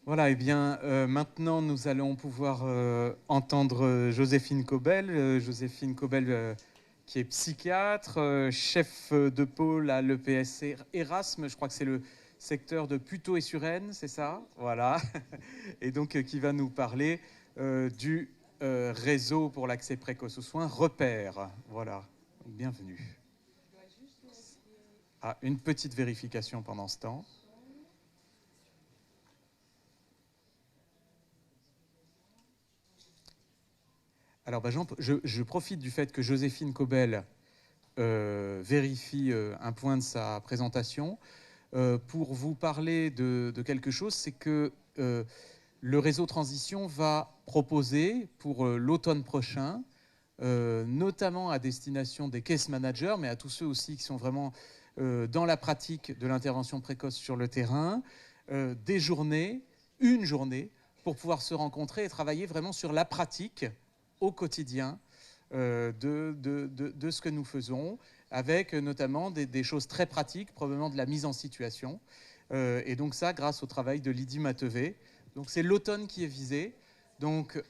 Voilà, et bien maintenant nous allons pouvoir entendre Joséphine Cobel. Joséphine Cobel qui est psychiatre, chef de pôle à l'EPS Erasme, je crois que c'est le secteur de Puteaux et Suresnes, c'est ça? Voilà. Et donc qui va nous parler du réseau pour l'accès précoce aux soins, Repère. Voilà, bienvenue. Ah, une petite vérification pendant ce temps. Alors, bah, je profite du fait que Joséphine Cobel vérifie un point de sa présentation pour vous parler de quelque chose, c'est que le réseau Transition va proposer pour l'automne prochain, notamment à destination des case managers, mais à tous ceux aussi qui sont vraiment dans la pratique de l'intervention précoce sur le terrain, des journées, une journée, pour pouvoir se rencontrer et travailler vraiment sur la pratique au quotidien de ce que nous faisons, avec notamment des choses très pratiques, probablement de la mise en situation. Et donc ça, grâce au travail de Lydie Matevé. Donc c'est l'automne qui est visé. Donc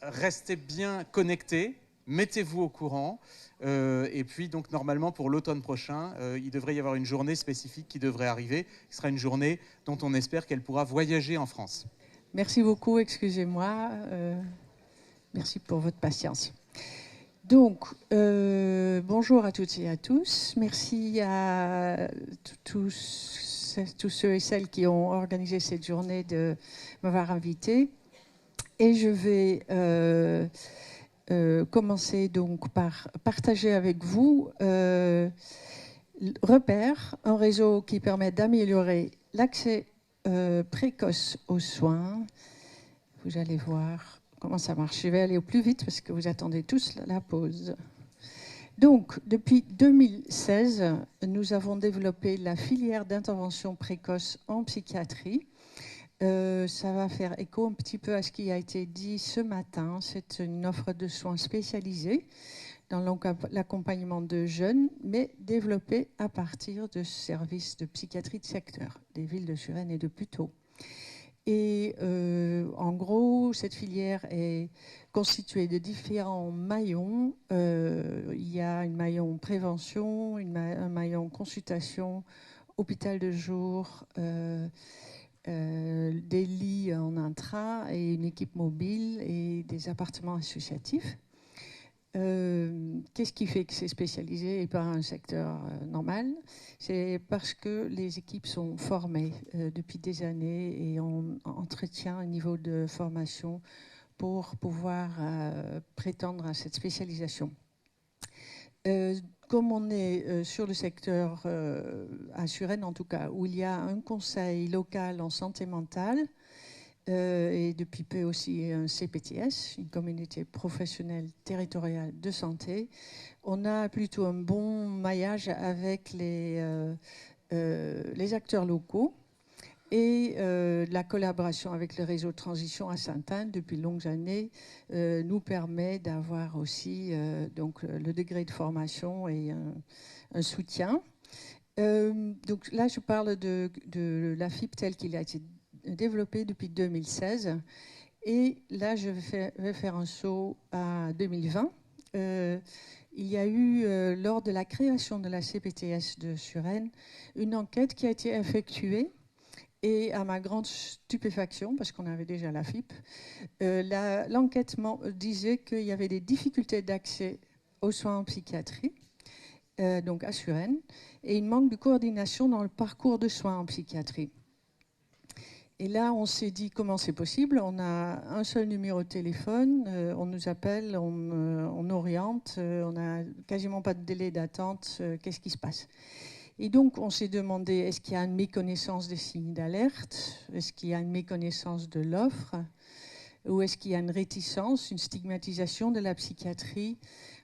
restez bien connectés, mettez-vous au courant. Et puis donc normalement pour l'automne prochain, il devrait y avoir une journée spécifique qui devrait arriver, qui sera une journée dont on espère qu'elle pourra voyager en France. Merci beaucoup, excusez-moi. Merci pour votre patience. Donc, bonjour à toutes et à tous. Merci à tous ceux et celles qui ont organisé cette journée de m'avoir invité. Et je vais commencer donc par partager avec vous Repère, un réseau qui permet d'améliorer l'accès précoce aux soins. Vous allez voir comment ça marche. Je vais aller au plus vite parce que vous attendez tous la pause. Donc, depuis 2016, nous avons développé la filière d'intervention précoce en psychiatrie. Ça va faire écho un petit peu à ce qui a été dit ce matin. C'est une offre de soins spécialisée dans l'accompagnement de jeunes, mais développée à partir de services de psychiatrie de secteur des villes de Suresnes et de Puteaux. Et en gros, cette filière est constituée de différents maillons. Il y a un maillon prévention, un maillon consultation, hôpital de jour, des lits en intra et une équipe mobile et des appartements associatifs. Qu'est-ce qui fait que c'est spécialisé et pas un secteur normal? C'est parce que les équipes sont formées depuis des années et on entretient un niveau de formation pour pouvoir prétendre à cette spécialisation. Comme on est sur le secteur à Suresnes en tout cas, où il y a un conseil local en santé mentale, et depuis peu aussi un CPTS, une communauté professionnelle territoriale de santé. On a plutôt un bon maillage avec les acteurs locaux et la collaboration avec le réseau de transition à Sainte-Anne depuis de longues années nous permet d'avoir aussi donc, le degré de formation et un soutien. Donc là, je parle de la FIP telle qu'il a été développé depuis 2016. Et là, je vais faire un saut à 2020. Il y a eu, lors de la création de la CPTS de Suresnes, une enquête qui a été effectuée. Et à ma grande stupéfaction, parce qu'on avait déjà la FIP, l'enquête disait qu'il y avait des difficultés d'accès aux soins en psychiatrie, donc à Suresnes, et une manque de coordination dans le parcours de soins en psychiatrie. Et là, on s'est dit comment c'est possible. On a un seul numéro de téléphone, on nous appelle, on oriente, on n'a quasiment pas de délai d'attente. Qu'est-ce qui se passe? Et donc, on s'est demandé, est-ce qu'il y a une méconnaissance des signes d'alerte? Est-ce qu'il y a une méconnaissance de l'offre? Ou est-ce qu'il y a une réticence, une stigmatisation de la psychiatrie?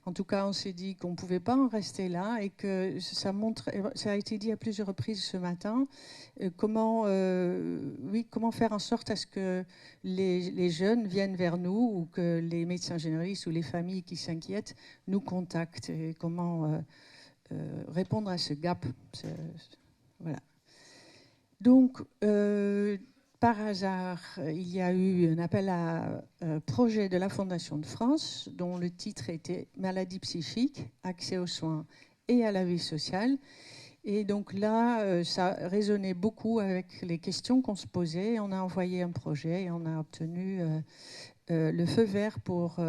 En tout cas, on s'est dit qu'on ne pouvait pas en rester là et que ça montre, ça a été dit à plusieurs reprises ce matin, comment faire en sorte à ce que les jeunes viennent vers nous ou que les médecins généralistes ou les familles qui s'inquiètent nous contactent et comment répondre à ce gap. Voilà. Donc, par hasard, il y a eu un appel à projet de la Fondation de France, dont le titre était Maladies psychiques, accès aux soins et à la vie sociale. Et donc là, ça résonnait beaucoup avec les questions qu'on se posait. On a envoyé un projet et on a obtenu le feu vert pour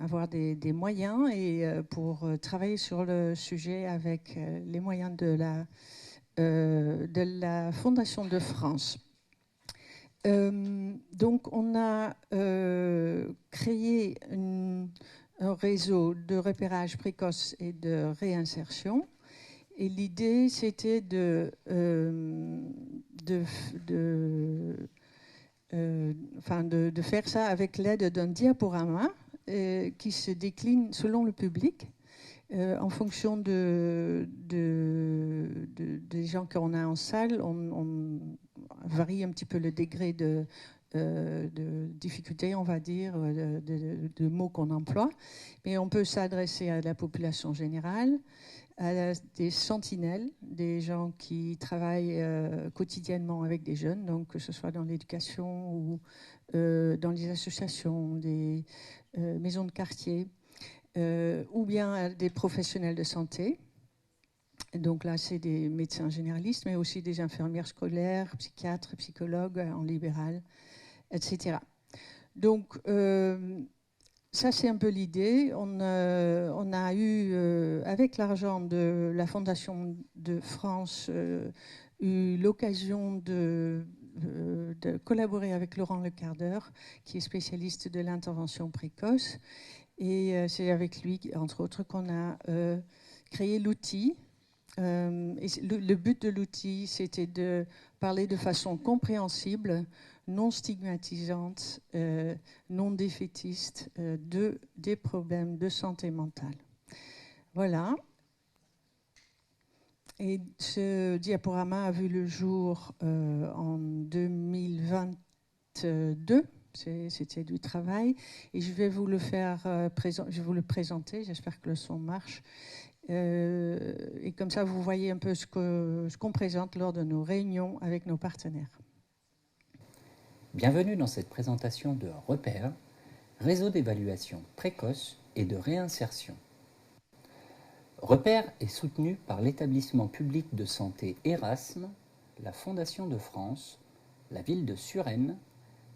avoir des moyens et pour travailler sur le sujet avec les moyens de la Fondation de France. Donc on a créé un réseau de repérage précoce et de réinsertion. Et l'idée, c'était de faire ça avec l'aide d'un diaporama qui se décline selon le public. En fonction des gens qu'on a en salle, on varie un petit peu le degré de difficulté, on va dire, de mots qu'on emploie. Mais on peut s'adresser à la population générale, à des sentinelles, des gens qui travaillent quotidiennement avec des jeunes, donc que ce soit dans l'éducation ou dans les associations, des maisons de quartier, ou bien à des professionnels de santé. Donc là, c'est des médecins généralistes, mais aussi des infirmières scolaires, psychiatres, psychologues en libéral, etc. Donc, ça, c'est un peu l'idée. On a eu, avec l'argent de la Fondation de France, eu l'occasion de collaborer avec Laurent Lecardeur, qui est spécialiste de l'intervention précoce. Et c'est avec lui, entre autres, qu'on a créé l'outil. Et le but de l'outil, c'était de parler de façon compréhensible, non stigmatisante, non défaitiste, des problèmes de santé mentale. Voilà. Et ce diaporama a vu le jour en 2022. C'était du travail. Et je vais vous le présenter. J'espère que le son marche. Et comme ça, vous voyez un peu ce qu'on présente lors de nos réunions avec nos partenaires. Bienvenue dans cette présentation de Repères, réseau d'évaluation précoce et de réinsertion. Repères est soutenu par l'établissement public de santé Erasme, la Fondation de France, la ville de Suresnes,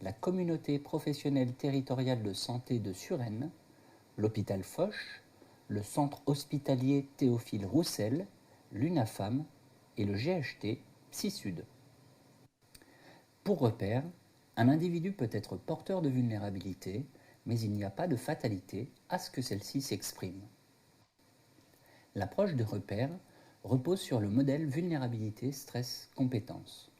la communauté professionnelle territoriale de santé de Suresnes, l'hôpital Foch, le centre hospitalier Théophile Roussel, l'UNAFAM et le GHT Psy-Sud. Pour Repères, un individu peut être porteur de vulnérabilité, mais il n'y a pas de fatalité à ce que celle-ci s'exprime. L'approche de Repères repose sur le modèle vulnérabilité-stress-compétence.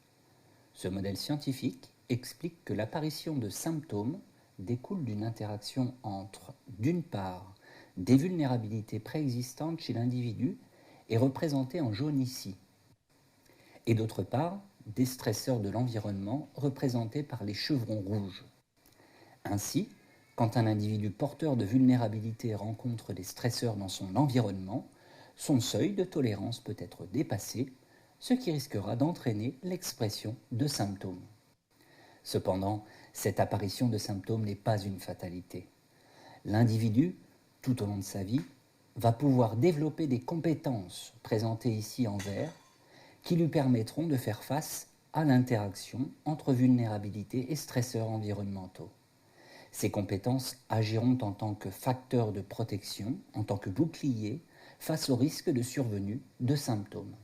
Ce modèle scientifique explique que l'apparition de symptômes découle d'une interaction entre, d'une part, des vulnérabilités préexistantes chez l'individu et représentées en jaune ici, et d'autre part, des stresseurs de l'environnement représentés par les chevrons rouges. Ainsi, quand un individu porteur de vulnérabilité rencontre des stresseurs dans son environnement, son seuil de tolérance peut être dépassé, ce qui risquera d'entraîner l'expression de symptômes. Cependant, cette apparition de symptômes n'est pas une fatalité. L'individu, tout au long de sa vie, va pouvoir développer des compétences présentées ici en vert qui lui permettront de faire face à l'interaction entre vulnérabilité et stresseurs environnementaux. Ces compétences agiront en tant que facteurs de protection, en tant que bouclier face au risque de survenue de symptômes.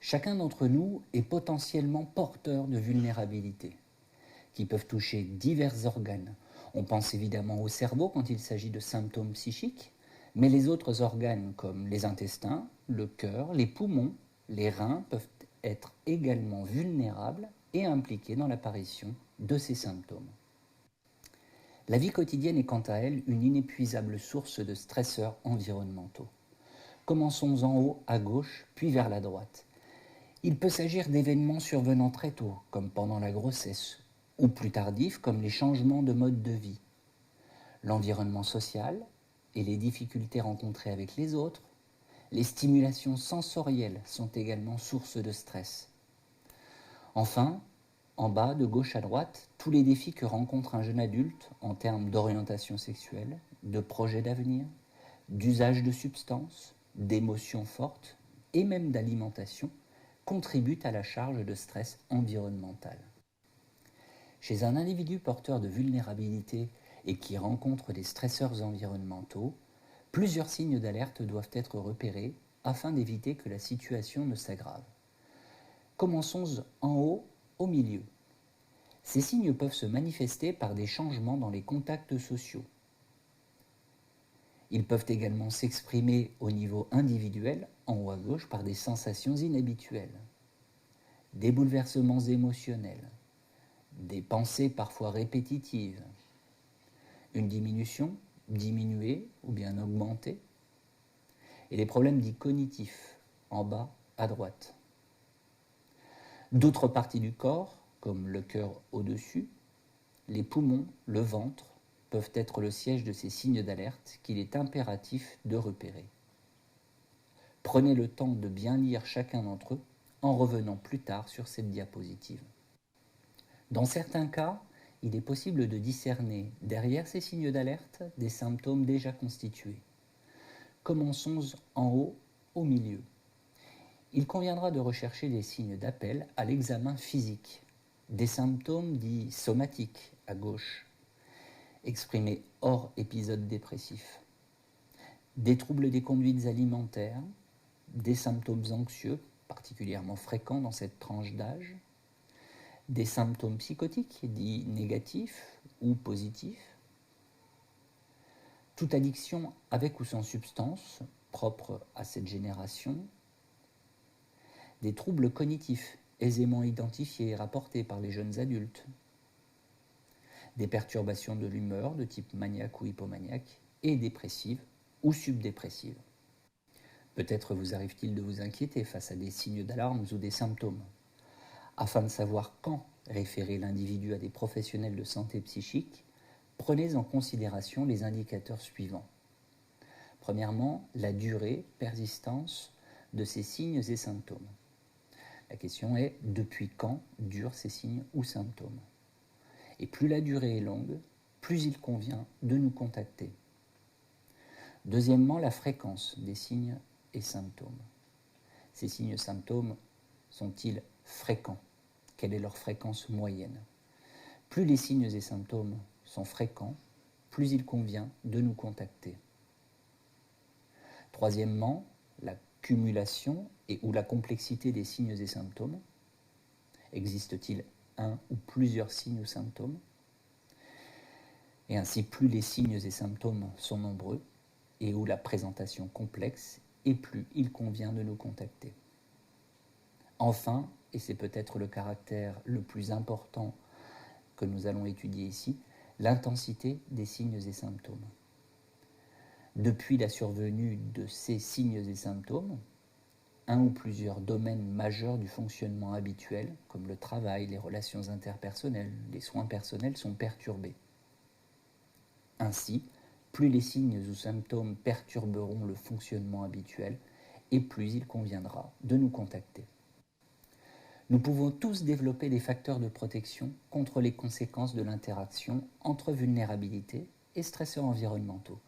Chacun d'entre nous est potentiellement porteur de vulnérabilité, qui peuvent toucher divers organes. On pense évidemment au cerveau quand il s'agit de symptômes psychiques, mais les autres organes comme les intestins, le cœur, les poumons, les reins peuvent être également vulnérables et impliqués dans l'apparition de ces symptômes. La vie quotidienne est quant à elle une inépuisable source de stresseurs environnementaux. Commençons en haut à gauche, puis vers la droite. Il peut s'agir d'événements survenant très tôt, comme pendant la grossesse, ou plus tardifs, comme les changements de mode de vie. L'environnement social et les difficultés rencontrées avec les autres, les stimulations sensorielles sont également sources de stress. Enfin, en bas, de gauche à droite, tous les défis que rencontre un jeune adulte en termes d'orientation sexuelle, de projets d'avenir, d'usage de substances, d'émotions fortes et même d'alimentation contribuent à la charge de stress environnemental. Chez un individu porteur de vulnérabilité et qui rencontre des stresseurs environnementaux, plusieurs signes d'alerte doivent être repérés afin d'éviter que la situation ne s'aggrave. Commençons en haut, au milieu. Ces signes peuvent se manifester par des changements dans les contacts sociaux. Ils peuvent également s'exprimer au niveau individuel, en haut à gauche, par des sensations inhabituelles, des bouleversements émotionnels, des pensées parfois répétitives, une diminution, diminuée ou bien augmentée, et les problèmes dits cognitifs, en bas à droite. D'autres parties du corps, comme le cœur au-dessus, les poumons, le ventre, peuvent être le siège de ces signes d'alerte qu'il est impératif de repérer. Prenez le temps de bien lire chacun d'entre eux en revenant plus tard sur cette diapositive. Dans certains cas, il est possible de discerner derrière ces signes d'alerte des symptômes déjà constitués. Commençons en haut, au milieu. Il conviendra de rechercher des signes d'appel à l'examen physique, des symptômes dits somatiques à gauche, exprimés hors épisode dépressif, des troubles des conduites alimentaires, des symptômes anxieux, particulièrement fréquents dans cette tranche d'âge, des symptômes psychotiques dits négatifs ou positifs, toute addiction avec ou sans substance propre à cette génération, des troubles cognitifs aisément identifiés et rapportés par les jeunes adultes, des perturbations de l'humeur de type maniaque ou hypomaniaque et dépressive ou subdépressive. Peut-être vous arrive-t-il de vous inquiéter face à des signes d'alarme ou des symptômes. Afin de savoir quand référer l'individu à des professionnels de santé psychique, prenez en considération les indicateurs suivants. Premièrement, la durée, persistance de ces signes et symptômes. La question est, depuis quand durent ces signes ou symptômes? Et plus la durée est longue, plus il convient de nous contacter. Deuxièmement, la fréquence des signes et symptômes. Ces signes et symptômes sont-ils fréquents? Quelle est leur fréquence moyenne? Plus les signes et symptômes sont fréquents, plus il convient de nous contacter. Troisièmement, la cumulation et ou la complexité des signes et symptômes. Existe-t-il un ou plusieurs signes ou symptômes? Et ainsi, plus les signes et symptômes sont nombreux et ou la présentation complexe, et plus il convient de nous contacter. Enfin, et c'est peut-être le caractère le plus important que nous allons étudier ici, l'intensité des signes et symptômes. Depuis la survenue de ces signes et symptômes, un ou plusieurs domaines majeurs du fonctionnement habituel, comme le travail, les relations interpersonnelles, les soins personnels, sont perturbés. Ainsi, plus les signes ou symptômes perturberont le fonctionnement habituel, et plus il conviendra de nous contacter. Nous pouvons tous développer des facteurs de protection contre les conséquences de l'interaction entre vulnérabilité et stresseurs environnementaux.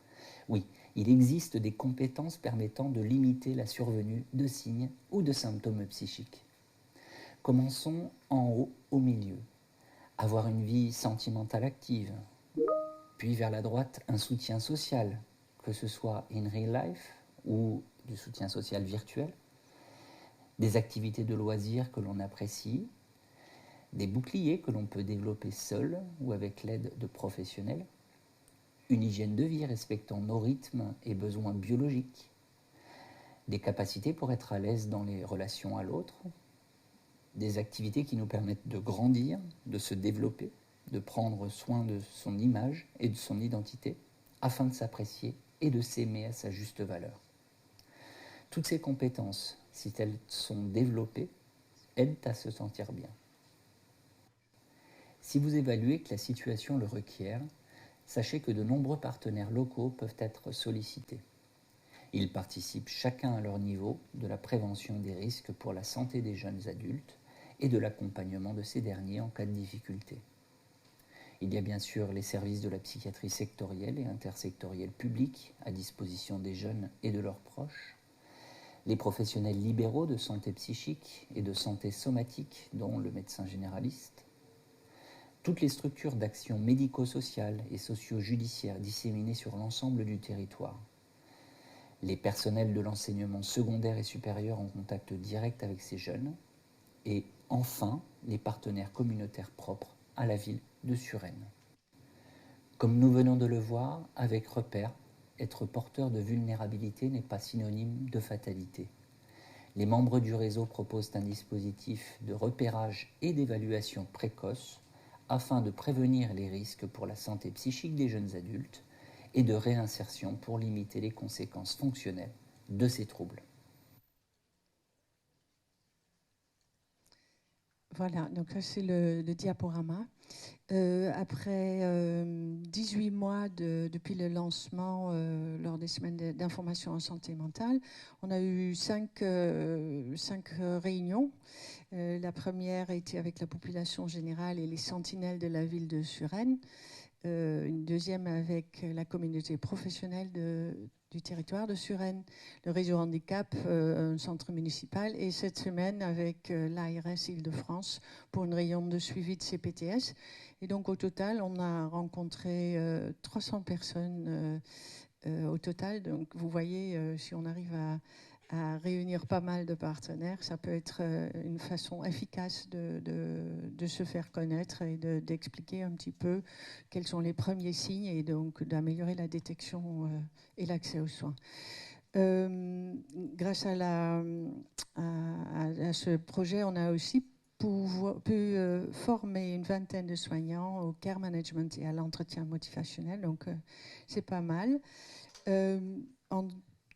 Oui, il existe des compétences permettant de limiter la survenue de signes ou de symptômes psychiques. Commençons en haut, au milieu. Avoir une vie sentimentale active, puis vers la droite, un soutien social, que ce soit in real life ou du soutien social virtuel, des activités de loisirs que l'on apprécie, des boucliers que l'on peut développer seul ou avec l'aide de professionnels, une hygiène de vie respectant nos rythmes et besoins biologiques, des capacités pour être à l'aise dans les relations à l'autre, des activités qui nous permettent de grandir, de se développer, de prendre soin de son image et de son identité, afin de s'apprécier et de s'aimer à sa juste valeur. Toutes ces compétences, si elles sont développées, aident à se sentir bien. Si vous évaluez que la situation le requiert, sachez que de nombreux partenaires locaux peuvent être sollicités. Ils participent chacun à leur niveau de la prévention des risques pour la santé des jeunes adultes et de l'accompagnement de ces derniers en cas de difficulté. Il y a bien sûr les services de la psychiatrie sectorielle et intersectorielle publique à disposition des jeunes et de leurs proches, les professionnels libéraux de santé psychique et de santé somatique, dont le médecin généraliste, toutes les structures d'action médico-sociale et socio-judiciaire disséminées sur l'ensemble du territoire, les personnels de l'enseignement secondaire et supérieur en contact direct avec ces jeunes, et enfin les partenaires communautaires propres à la ville de Suresnes. Comme nous venons de le voir, avec Repère, être porteur de vulnérabilité n'est pas synonyme de fatalité. Les membres du réseau proposent un dispositif de repérage et d'évaluation précoce afin de prévenir les risques pour la santé psychique des jeunes adultes et de réinsertion pour limiter les conséquences fonctionnelles de ces troubles. Voilà, donc ça c'est le diaporama. Après 18 mois depuis le lancement lors des semaines d'information en santé mentale, on a eu 5 réunions. La première était avec la population générale et les sentinelles de la ville de Suresnes. Une deuxième avec la communauté professionnelle du territoire de Suresnes, le réseau handicap, un centre municipal, et cette semaine avec l'ARS Île-de-France pour une réunion de suivi de CPTS. Et donc au total, on a rencontré 300 personnes au total. Donc vous voyez, si on arrive à réunir pas mal de partenaires, ça peut être une façon efficace de se faire connaître et d'expliquer un petit peu quels sont les premiers signes et donc d'améliorer la détection et l'accès aux soins. Grâce à ce projet, on a aussi pu former une vingtaine de soignants au care management et à l'entretien motivationnel, donc c'est pas mal. En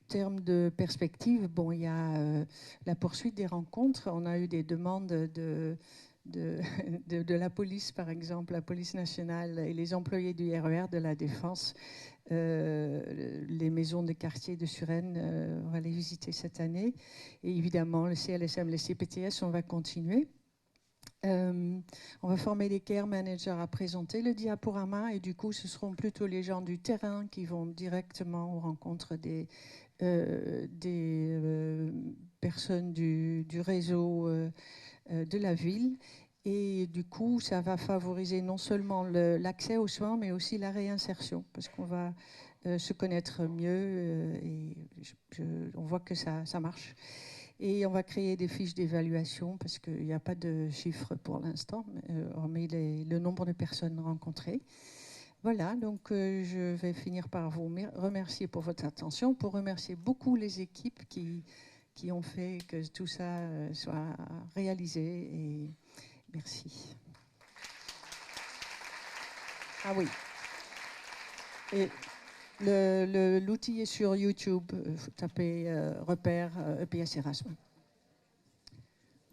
termes de perspective, bon, il y a la poursuite des rencontres. On a eu des demandes de la police, par exemple, la police nationale et les employés du RER de la Défense. Les maisons de quartier de Suresnes, on va les visiter cette année. Et évidemment, le CLSM, les CPTS, on va continuer. On va former des care managers à présenter le diaporama et du coup, ce seront plutôt les gens du terrain qui vont directement aux rencontres des personnes du réseau de la ville. Et du coup, ça va favoriser non seulement l'accès aux soins, mais aussi la réinsertion, parce qu'on va se connaître mieux et on voit que ça marche. Et on va créer des fiches d'évaluation, parce qu'il n'y a pas de chiffres pour l'instant, hormis le nombre de personnes rencontrées. Voilà, donc je vais finir par vous remercier pour votre attention, pour remercier beaucoup les équipes qui ont fait que tout ça soit réalisé. Et merci. Ah oui. Et l'outil est sur YouTube. Vous tapez repère EPS Erasme.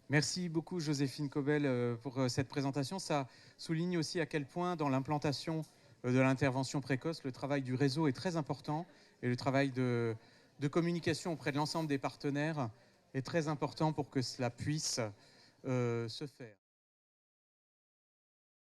Merci beaucoup Joséphine Cobel pour cette présentation. Ça souligne aussi à quel point dans l'implantation de l'intervention précoce, le travail du réseau est très important et le travail de communication auprès de l'ensemble des partenaires est très important pour que cela puisse se faire.